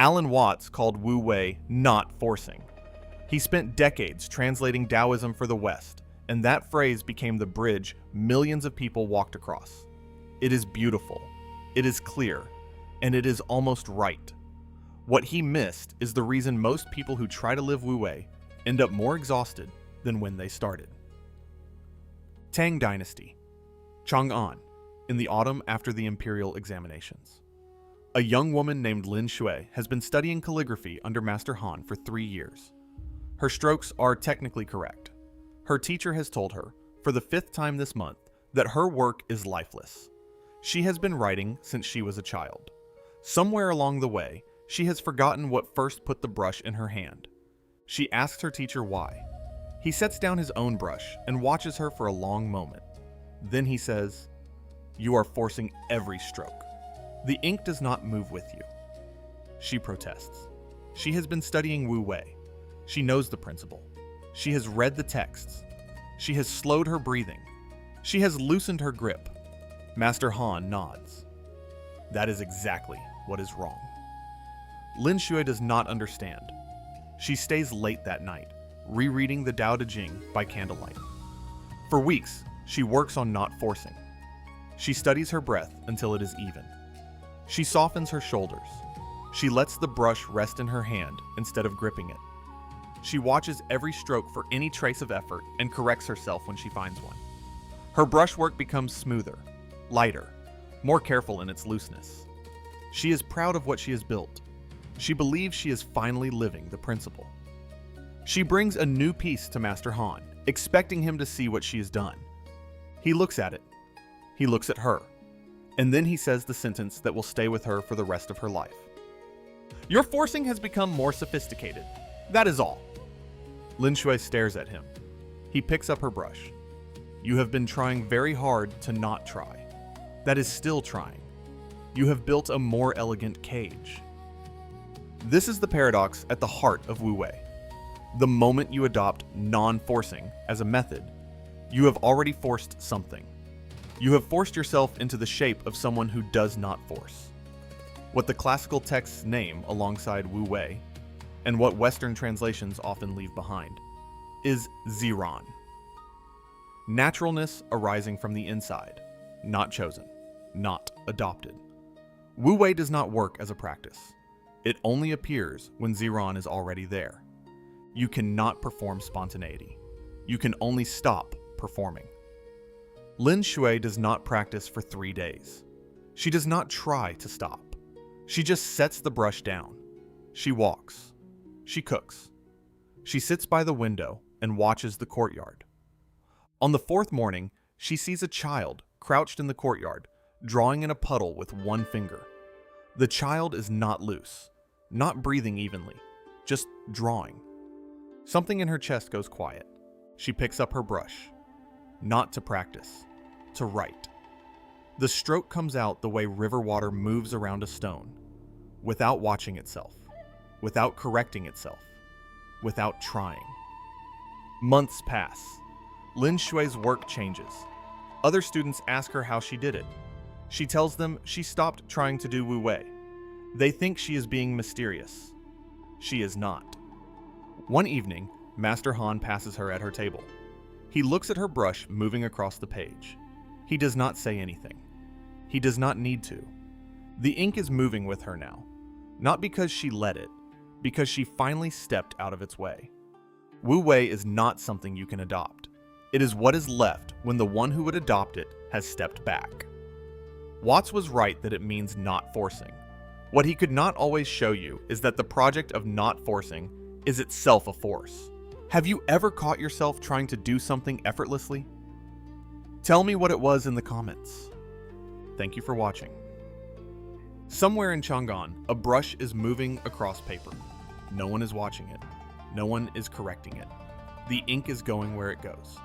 Alan Watts called Wu Wei not forcing. He spent decades translating Taoism for the West, and that phrase became the bridge millions of people walked across. It is beautiful, it is clear, and it is almost right. What he missed is the reason most people who try to live Wu Wei end up more exhausted than when they started. Tang Dynasty Chang'an, in the autumn after the imperial examinations. A young woman named Lin Xue has been studying calligraphy under Master Han for 3 years. Her strokes are technically correct. Her teacher has told her, for the 5th time this month, that her work is lifeless. She has been writing since she was a child. Somewhere along the way, she has forgotten what first put the brush in her hand. She asks her teacher why. He sets down his own brush and watches her for a long moment. Then he says, "You are forcing every stroke. The ink does not move with you." She protests. She has been studying Wu Wei. She knows the principle. She has read the texts. She has slowed her breathing. She has loosened her grip. Master Han nods. That is exactly what is wrong. Lin Xue does not understand. She stays late that night, rereading the Tao Te Ching by candlelight. For weeks, she works on not forcing. She studies her breath until it is even. She softens her shoulders. She lets the brush rest in her hand instead of gripping it. She watches every stroke for any trace of effort and corrects herself when she finds one. Her brushwork becomes smoother, lighter, more careful in its looseness. She is proud of what she has built. She believes she is finally living the principle. She brings a new piece to Master Han, expecting him to see what she has done. He looks at it. He looks at her. And then he says the sentence that will stay with her for the rest of her life. "Your forcing has become more sophisticated. That is all." Lin Xue stares at him. He picks up her brush. "You have been trying very hard to not try. That is still trying. You have built a more elegant cage." This is the paradox at the heart of Wu Wei. The moment you adopt non-forcing as a method, you have already forced something. You have forced yourself into the shape of someone who does not force. What the classical texts name alongside Wu Wei, and what Western translations often leave behind, is Zìrán. Naturalness arising from the inside, not chosen, not adopted. Wu Wei does not work as a practice. It only appears when Zìrán is already there. You cannot perform spontaneity. You can only stop performing. Lin Xue does not practice for 3 days. She does not try to stop. She just sets the brush down. She walks. She cooks. She sits by the window and watches the courtyard. On the 4th morning, she sees a child crouched in the courtyard, drawing in a puddle with one finger. The child is not loose, not breathing evenly, just drawing. Something in her chest goes quiet. She picks up her brush. Not to practice, to write. The stroke comes out the way river water moves around a stone, without watching itself, without correcting itself, without trying. Months pass. Lin Xue's work changes. Other students ask her how she did it. She tells them she stopped trying to do Wu Wei. They think she is being mysterious. She is not. One evening, Master Han passes her at her table. He looks at her brush moving across the page. He does not say anything. He does not need to. The ink is moving with her now, not because she let it, because she finally stepped out of its way. Wu Wei is not something you can adopt. It is what is left when the one who would adopt it has stepped back. Watts was right that it means not forcing. What he could not always show you is that the project of not forcing is itself a force. Have you ever caught yourself trying to do something effortlessly? Tell me what it was in the comments. Thank you for watching. Somewhere in Chang'an, a brush is moving across paper. No one is watching it. No one is correcting it. The ink is going where it goes.